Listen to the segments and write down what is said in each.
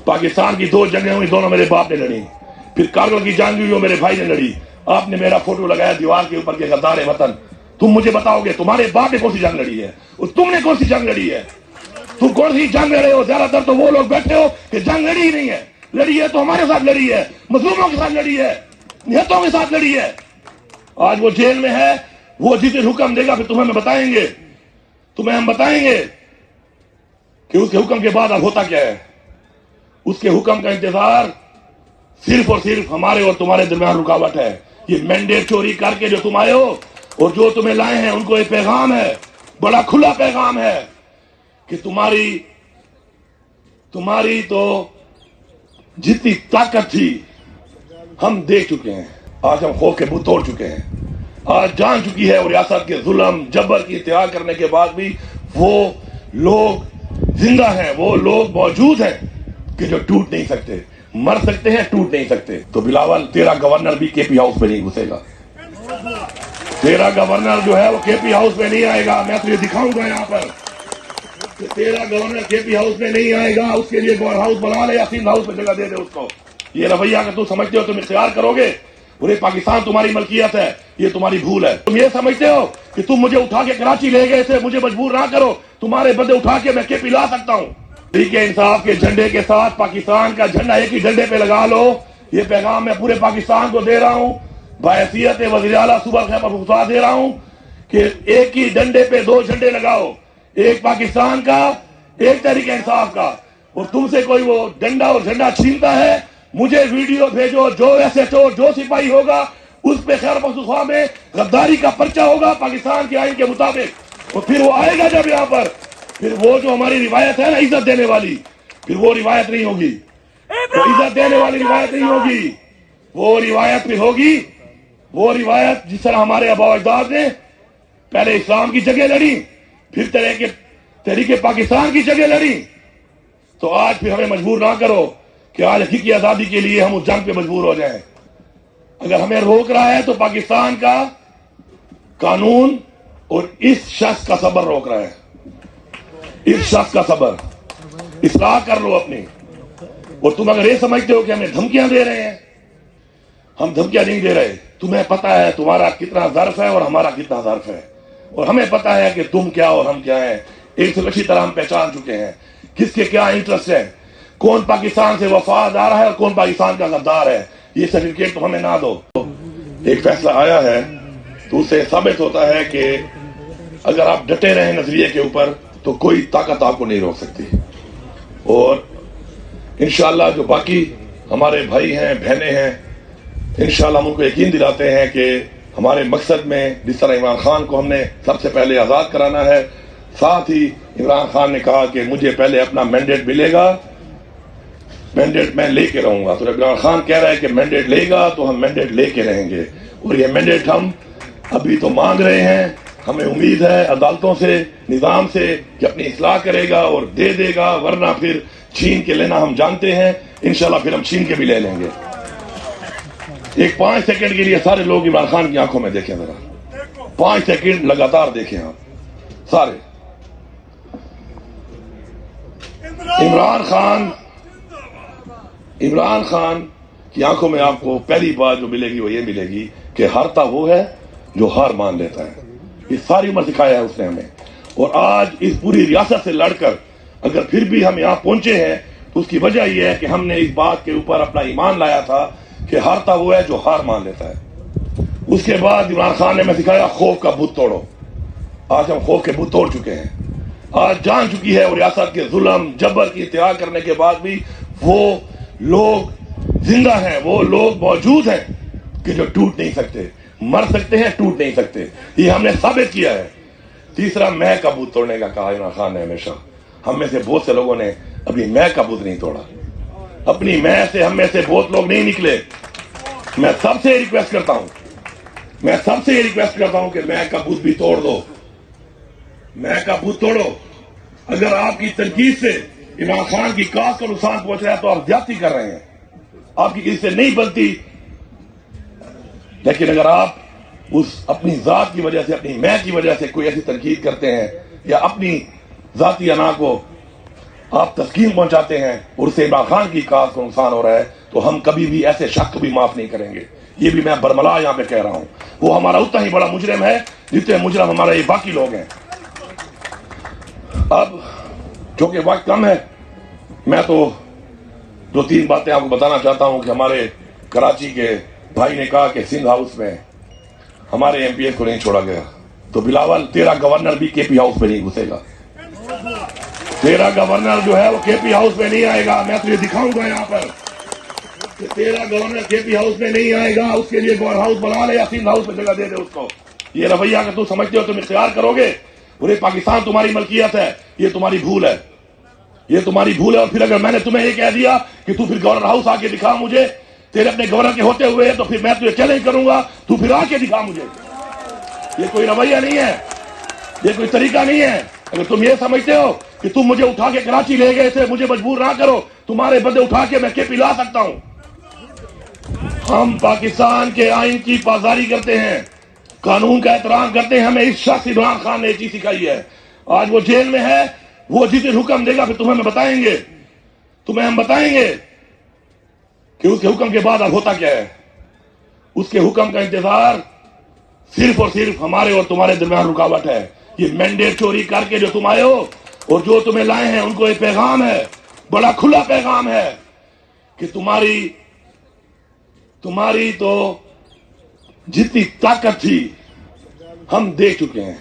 पाकिस्तान की 2 जंगें हुई, दोनों मेरे बाप ने लड़ी। फिर कारगिल की जंग हुई, वो मेरे भाई ने लड़ी। आपने मेरा फोटो लगाया दीवार के ऊपर के गद्दार वतन। तुम मुझे बताओगे तुम्हारे बाप ने कौन सी जंग लड़ी है और तुमने कौन सी जंग लड़ी है? तुम कौन सी जंग लड़े हो? ज्यादातर तो वो लोग बैठे हो कि जंग लड़ी ही नहीं है। लड़ी है तो हमारे साथ लड़ी है, मजलूमों के साथ लड़ी है, निहत्तों के साथ लड़ी है। आज वो जेल में है, वो जिस दिन हुक्म देगा फिर तुम्हें हम बताएंगे कि उसके हुक्म के बाद अब होता क्या है। उसके हुक्म का इंतजार सिर्फ और सिर्फ हमारे और तुम्हारे दरमियान रुकावट है। ये मैंडेट चोरी करके जो तुम आए हो और जो तुम्हें लाए हैं, उनको एक पैगाम है, बड़ा खुला पैगाम है कि तुम्हारी तो जितनी ताकत थी हम देख चुके हैं। आज हम खौफ के मुंह तोड़ चुके हैं। आज जान चुकी है और रियासत के जुल्म जबर की इंतहा करने के बाद भी वो लोग जिंदा हैं, वो लोग मौजूद हैं कि जो टूट नहीं सकते। मर सकते हैं, टूट नहीं सकते। तो बिलावल, तेरा गवर्नर भी केपी हाउस में नहीं घुसेगा। तेरा गवर्नर जो है वो केपी हाउस में नहीं आएगा। मैं तुझे दिखाऊंगा यहाँ पर कि तेरा गवर्नर केपी हाउस में नहीं आएगा। उसके लिए गवर्नर हाउस बना ले या सिंध हाउस में जगह दे दे उसको। ये रवैया अगर तुम समझते हो तुम इख्तियार करोगे, पूरे पाकिस्तान तुम्हारी मलकियत है, ये तुम्हारी भूल है। तुम ये समझते हो कि तुम मुझे उठा के कराची ले गए थे, मुझे मजबूर ना करो, तुम्हारे बदले उठा के मैं केपी ला सकता हूँ। तहरीक इंसाफ के झंडे के साथ पाकिस्तान का झंडा एक ही झंडे पे लगा लो। ये पैगाम मैं पूरे पाकिस्तान को दे रहा हूँ। बाहैसियत वज़ीर आला सूबा खैबर पख्तूनख्वा दे रहा हूँ कि एक ही डंडे पे 2 झंडे लगाओ, एक पाकिस्तान का, एक तहरीक इंसाफ का। और तुमसे कोई वो डंडा और झंडा छीनता है, मुझे वीडियो भेजो। जो SHO, जो सिपाही होगा उस पे खैबर पख्तूनख्वा में गद्दारी का पर्चा होगा पाकिस्तान के आईन के मुताबिक। और फिर वो आएगा जब यहाँ पर, फिर वो जो हमारी रिवायत है ना इज्जत देने वाली, फिर वो रिवायत नहीं होगी। तो इज्जत देने वाली रिवायत नहीं होगी। वो रिवायत फिर होगी, वो रिवायत जिस तरह हमारे आबा अजदाद ने पहले इस्लाम की जगह लड़ी, फिर तहरीके पाकिस्तान की जगह लड़ी। तो आज फिर हमें मजबूर ना करो कि आज हकीकी आजादी के लिए हम उस जंग पे मजबूर हो जाएं। अगर हमें रोक रहा है तो पाकिस्तान का कानून और इस शख्स का सबर रोक रहा है। इस शख्स का सबर, इस्लाह कर लो अपनी। और तुम अगर ये समझते हो कि हमें धमकियां दे रहे हैं, हम धमकियां नहीं दे रहे। तुम्हें पता है तुम्हारा कितना ज़र्फ है और हमारा कितना ज़र्फ है, और हमें पता है कि तुम क्या और हम क्या हैं। एक से अच्छी तरह हम पहचान चुके हैं किसके क्या इंटरेस्ट है, कौन पाकिस्तान से वफादार है और कौन पाकिस्तान का गद्दार है। ये सर्टिफिकेट तो हमें ना दो। एक फैसला आया है तो उससे साबित होता है कि अगर आप डटे रहे नजरिए के ऊपर तो कोई ताकत आपको नहीं रोक सकती। और इंशाअल्लाह जो बाकी हमारे भाई हैं, बहनें हैं, इंशाअल्लाह हम उनको यकीन दिलाते हैं कि हमारे मकसद में जिस तरह इमरान खान को हमने सबसे पहले आज़ाद कराना है, साथ ही इमरान खान ने कहा कि मुझे पहले अपना मैंडेट मिलेगा, मैंडेट मैं लेके रहूंगा। तो इमरान खान कह रहा है कि मैंडेट लेगा तो हम मैंडेट लेके रहेंगे। और ये मैंडेट हम अभी तो मांग रहे हैं। हमें उम्मीद है अदालतों से, निज़ाम से कि अपनी इस्लाह करेगा और दे देगा, वरना फिर छीन के लेना हम जानते हैं। इंशाल्लाह फिर हम छीन के भी ले लेंगे। एक 5 सेकंड के लिए सारे लोग इमरान खान की आंखों में देखें जरा, 5 सेकंड लगातार देखें आप सारे। इमरान खान की आंखों में आपको पहली बात जो मिलेगी वो ये मिलेगी कि हारता वो है जो हार मान लेता है। ये सारी उम्र सिखाया है उसने हमें। और आज इस पूरी रियासत से लड़कर अगर फिर भी हम यहाँ पहुंचे हैं तो उसकी वजह यह है कि हमने इस बात के ऊपर अपना ईमान लाया था कि हारता वो है जो हार मान लेता है। उसके बाद इमरान खान ने हमें सिखाया खौफ का बुत तोड़ो। आज हम खौफ के बुत तोड़ चुके हैं। आज जान चुकी है और रियासत के जुल्म जबर की इंतहा करने के बाद भी वो लोग जिंदा हैं, वो लोग मौजूद हैं कि जो टूट नहीं सकते। मर सकते हैं, टूट नहीं सकते। ये हमने साबित किया है। तीसरा, मैं का बुत तोड़ने का कहा इमरान खान ने हमेशा। हम में से बहुत से लोगों ने अपनी मैं का बुत नहीं तोड़ा। अपनी मैं से हम में से बहुत लोग नहीं निकले। मैं सबसे रिक्वेस्ट करता हूं कि मैं का बुत भी तोड़ दो। मैं का बुत तोड़ो। अगर आपकी तनकीद से इमरान खान की काश को नुकसान पहुंच रहा है तो आप ज्यादती कर रहे हैं। आपकी किसी से नहीं बनती। लेकिन अगर आप उस अपनी जात की वजह से, अपनी मैं की वजह से कोई ऐसी तनकीद करते हैं या अपनी जाती अना को آپ تسکین پہنچاتے ہیں اور اسے عمران خان کی کاز کو نقصان ہو رہا ہے، تو ہم کبھی بھی ایسے شخص کو بھی معاف نہیں کریں گے. یہ بھی میں برملا یہاں پہ کہہ رہا ہوں. وہ ہمارا اتنا ہی بڑا مجرم ہے جتنے مجرم ہمارے یہ باقی لوگ ہیں. اب چونکہ وقت کم ہے، میں تو 2-3 باتیں آپ کو بتانا چاہتا ہوں کہ ہمارے کراچی کے بھائی نے کہا کہ سندھ ہاؤس میں ہمارے ایم پی ایس کو نہیں چھوڑا گیا. تو بلاول تیرا گورنر بھی کے پی ہاؤس میں نہیں گھسے گا. تیرا گورنر جو ہے وہ کے پی ہاؤس میں نہیں آئے گا. میں تجھے دکھاؤں گا یہاں پر کہ تیرا گورنر کے پی ہاؤس میں نہیں آئے گا. اس کے لیے گورنر ہاؤس بنا لے یا سندھ ہاؤس میں جگہ دے دے اس کو. یہ رویہ اگر تو سمجھتے ہو تم اختیار کرو گے، پورے پاکستان تمہاری ملکیت ہے، یہ تمہاری بھول ہے، یہ تمہاری بھول ہے. اور پھر اگر میں نے تمہیں یہ کہہ دیا کہ تو پھر گورنر ہاؤس آ کے دکھا مجھے، تیرے اپنے گورنر کے ہوتے ہوئے، تو پھر میں تجھے چیلنج کروں گا، تو پھر آ کے دکھا مجھے. یہ کوئی رویہ نہیں ہے، یہ کوئی طریقہ نہیں ہے. اگر تم یہ سمجھتے ہو کہ تم مجھے اٹھا کے کراچی لے گئے تھے، مجھے مجبور نہ کرو، تمہارے بدلے اٹھا کے میں کے پی لا سکتا ہوں. ہم پاکستان کے آئین کی پاسداری کرتے ہیں، قانون کا احترام کرتے ہیں. ہمیں اس شخص عمران خان نے یہ چیز سکھائی ہے. آج وہ جیل میں ہے، وہ جس دن حکم دے گا پھر تمہیں بتائیں گے، ہم بتائیں گے کہ اس کے حکم کے بعد اب ہوتا کیا ہے. اس کے حکم کا انتظار صرف اور صرف ہمارے اور تمہارے درمیان رکاوٹ ہے. یہ مینڈیٹ چوری کر کے جو تم آئے ہو اور جو تمہیں لائے ہیں، ان کو ایک پیغام ہے، بڑا کھلا پیغام ہے کہ تمہاری تو جتنی طاقت تھی ہم دیکھ چکے ہیں.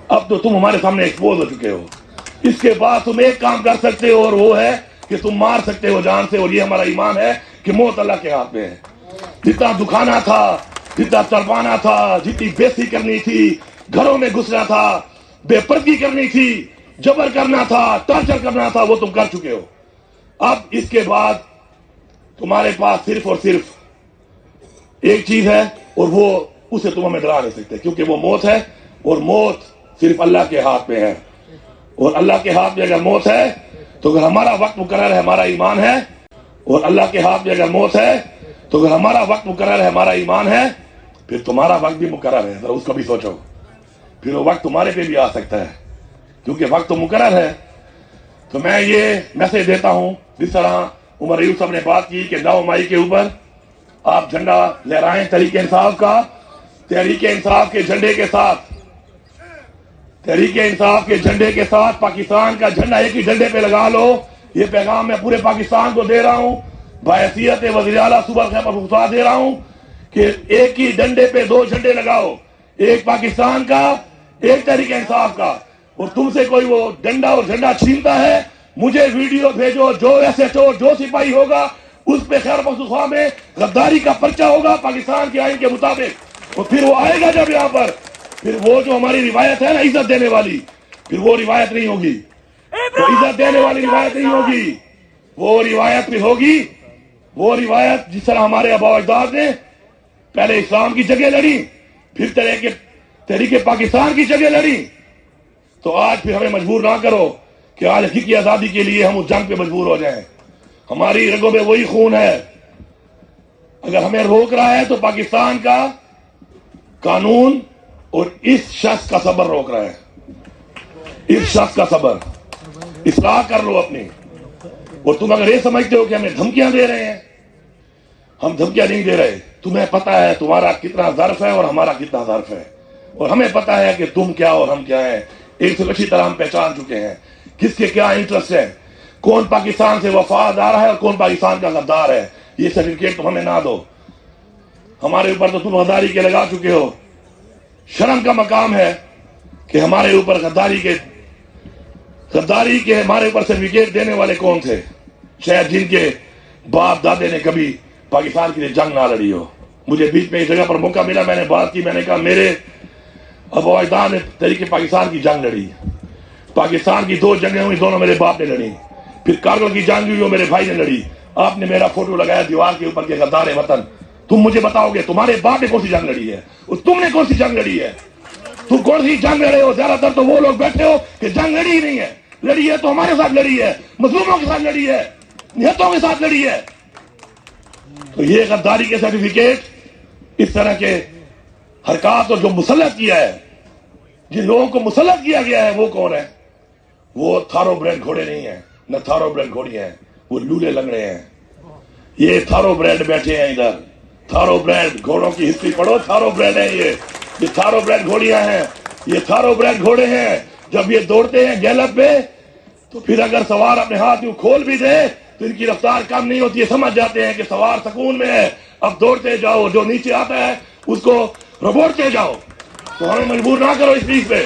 اب تو تم ہمارے سامنے ایکسپوز ہو چکے ہو. اس کے بعد تم ایک کام کر سکتے ہو، اور وہ ہے کہ تم مار سکتے ہو جان سے. اور یہ ہمارا ایمان ہے کہ موت اللہ کے ہاتھ میں ہے. جتنا دکھانا تھا، جتنا تڑپانا تھا، جتنی بےزتی کرنی تھی، گھروں میں گھسنا تھا، بے پردگی کرنی تھی، جبر کرنا تھا، ٹارچر کرنا تھا، وہ تم کر چکے ہو. اب اس کے بعد تمہارے پاس صرف اور صرف ایک چیز ہے، اور وہ اسے تم ہمیں ڈرا نہیں سکتے، کیونکہ وہ موت ہے. اور موت صرف اللہ کے ہاتھ میں ہے. اور اللہ کے ہاتھ میں اگر موت ہے تو اگر ہمارا وقت مقرر ہے، ہمارا ایمان ہے. اور اللہ کے ہاتھ میں اگر موت ہے تو اگر ہمارا وقت مقرر ہے، ہمارا ایمان ہے، پھر تمہارا وقت بھی مقرر ہے. ذرا اس کو بھی سوچو. پھر وہ وقت تمہارے پہ بھی آ سکتا ہے، کیونکہ وقت تو مقرر ہے. تو میں یہ میسج دیتا ہوں، جس طرح عمر ایوب صاحب نے بات کی کہ 9 مئی کے اوپر آپ جھنڈا لہرائیں تحریک انصاف کا. تحریک انصاف کے جھنڈے کے ساتھ، تحریک انصاف کے جھنڈے کے ساتھ پاکستان کا جھنڈا ایک ہی جھنڈے پہ لگا لو. یہ پیغام میں پورے پاکستان کو دے رہا ہوں، بحیثیت وزیر اعلیٰ صوبہ خیبر پختونخوا دے رہا ہوں کہ ایک ہی ڈنڈے پہ 2 جھنڈے لگاؤ، ایک پاکستان کا، ایک تحریک انصاف کا. اور تم سے کوئی وہ ڈنڈا اور جھنڈا چھینتا ہے، مجھے ویڈیو بھیجو. جو ایس ایچ او، جو سپاہی ہوگا، اس پہ خیبر پختونخوا میں غداری کا پرچہ ہوگا پاکستان کے آئین کے مطابق. اور پھر وہ آئے گا جب یہاں پر، پھر وہ جو ہماری روایت ہے نا عزت دینے والی، پھر وہ روایت نہیں ہوگی. وہ عزت دینے والی روایت نہیں ہوگی. وہ روایت پھر ہوگی، وہ روایت جس طرح ہمارے آباء و اجداد نے پہلے اسلام کی جگہ لڑی، پھر تحریک پاکستان کی جگہ لڑی. تو آج پھر ہمیں مجبور نہ کرو کہ آج حقیقی آزادی کے لیے ہم اس جنگ پہ مجبور ہو جائیں. ہماری رگوں میں وہی خون ہے. اگر ہمیں روک رہا ہے تو پاکستان کا قانون اور اس شخص کا صبر روک رہا ہے. اس شخص کا صبر. اصلاح کر لو اپنی. اور تم اگر یہ سمجھتے ہو کہ ہمیں دھمکیاں دے رہے ہیں، ہم دھمکیاں نہیں دے رہے. تمہیں پتا ہے تمہارا کتنا ظرف ہے اور ہمارا کتنا ظرف ہے، اور ہمیں پتا ہے کہ تم کیا اور ہم کیا ہیں. ایک سے اچھی طرح ہم پہچان چکے ہیں کس کے کیا انٹرسٹ ہے، کون پاکستان سے وفادار ہے اور کون پاکستان کا غدار ہے. یہ سرٹیفکیٹ تم ہمیں نہ دو. ہمارے اوپر تو تم غداری کے لگا چکے ہو. شرم کا مقام ہے کہ ہمارے اوپر غداری کے ہمارے اوپر سرٹیفکیٹ دینے والے کون تھے؟ شاید جن کے باپ دادے نے کبھی پاکستان کے لیے جنگ نہ لڑی ہو. مجھے بیچ میں اس جگہ پر موقع ملا، میں نے بات کی، میں نے کہا میرے آباء و اجداد نے تحریک پاکستان کی جنگ لڑی. پاکستان کی 2 جنگیں ہوئی، دونوں میرے باپ نے لڑی. پھر کارگل کی جنگ ہوئی، وہ میرے بھائی نے لڑی. آپ نے میرا فوٹو لگایا دیوار کے اوپر کے غدار وطن. تم مجھے بتاؤ گے تمہارے باپ نے کون سی جنگ لڑی ہے اور تم نے کون سی جنگ لڑی ہے؟ تم کون سی جنگ لڑے ہو؟ زیادہ تر تو وہ لوگ بیٹھے ہو کہ جنگ لڑی ہی نہیں ہے. لڑی ہے تو ہمارے ساتھ لڑی ہے، مظلوموں کے ساتھ لڑی ہے، نہتوں کے ساتھ لڑی ہے. تو یہ غداری کے سرٹیفکیٹ، اس طرح کے حرکات اور جو مسلط کیا ہے، جن لوگوں کو مسلط کیا گیا ہے، وہ کون ہے؟ وہ تھارو بریڈ گھوڑے نہیں ہیں. न थारो ब्रेड घोड़ियां हैं, वो लूले लंगड़े हैं। ये थारो ब्रेड बैठे हैं इधर, थारो ब्रेड, घोड़ों की हिस्ट्री पढ़ो, थारो ब्रेड है ये थारो ब्रेड घोड़ियां हैं, ये थारो ब्रेड घोड़े हैं। जब ये दौड़ते हैं गैलप पे, तो फिर अगर सवार अपने हाथ यूं खोल भी दे तो इनकी रफ्तार कम नहीं होती है, समझ जाते हैं कि सवार सकून में है, अब दौड़ते जाओ, जो नीचे आता है उसको रगोड़ते जाओ। तो हमें मजबूर ना करो इस चीज पे।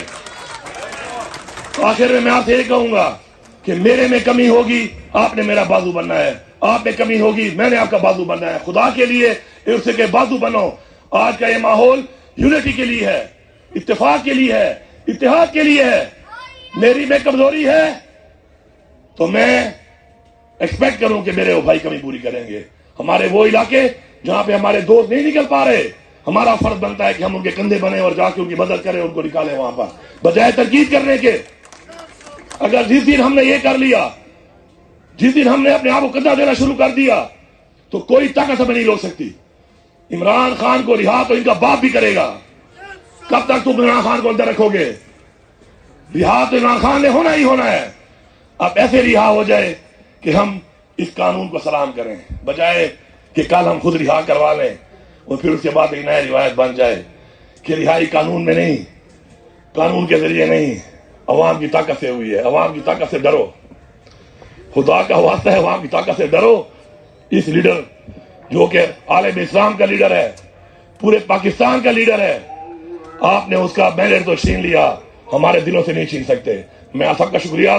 तो आखिर में मैं आपसे ये कहूंगा कि मेरे में कमी होगी, आपने मेरा बाजू बनना है, आप में कमी होगी, मैंने आपका बाजू बनना है। खुदा के लिए इर्से के बाजू बनो। आज का ये माहौल यूनिटी के लिए है, इत्तेफाक के लिए है, इत्तेहाद के लिए है। मेरी में कमजोरी है तो मैं एक्सपेक्ट करूं कि मेरे वो भाई कमी पूरी करेंगे। हमारे वो इलाके जहां पे हमारे दोस्त नहीं निकल पा रहे, हमारा फर्ज बनता है कि हम उनके कंधे बने और जाके उनकी मदद करें, उनको निकालें वहां पर, बजाय तरकीब करने के। अगर जिस दिन हमने ये कर लिया, जिस दिन हमने अपने आप को कंधा देना शुरू कर दिया, तो कोई ताकत हमें नहीं रोक सकती। इमरान खान को रिहा तो इनका बाप भी करेगा। कब तक तुम इमरान खान को अंदर रखोगे? रिहा तो इमरान खान ने होना ही होना है। अब ऐसे रिहा हो जाए कि हम इस कानून को सलाम करें, बजाय कि कल हम खुद रिहा करवा लें और फिर उसके बाद एक नया रिवायत बन जाए कि रिहाई कानून में नहीं, कानून के जरिए नहीं, अवाम की ताकत से हुई है। अवाम की ताकत से डरो, खुदा का वास्ता है, अवाम की ताकत से डरो। इस लीडर जो कि आलम इस्लाम का लीडर है, पूरे पाकिस्तान का लीडर है, आपने उसका मैंडेट तो छीन लिया, हमारे दिलों से नहीं छीन सकते। मैं आप सबका शुक्रिया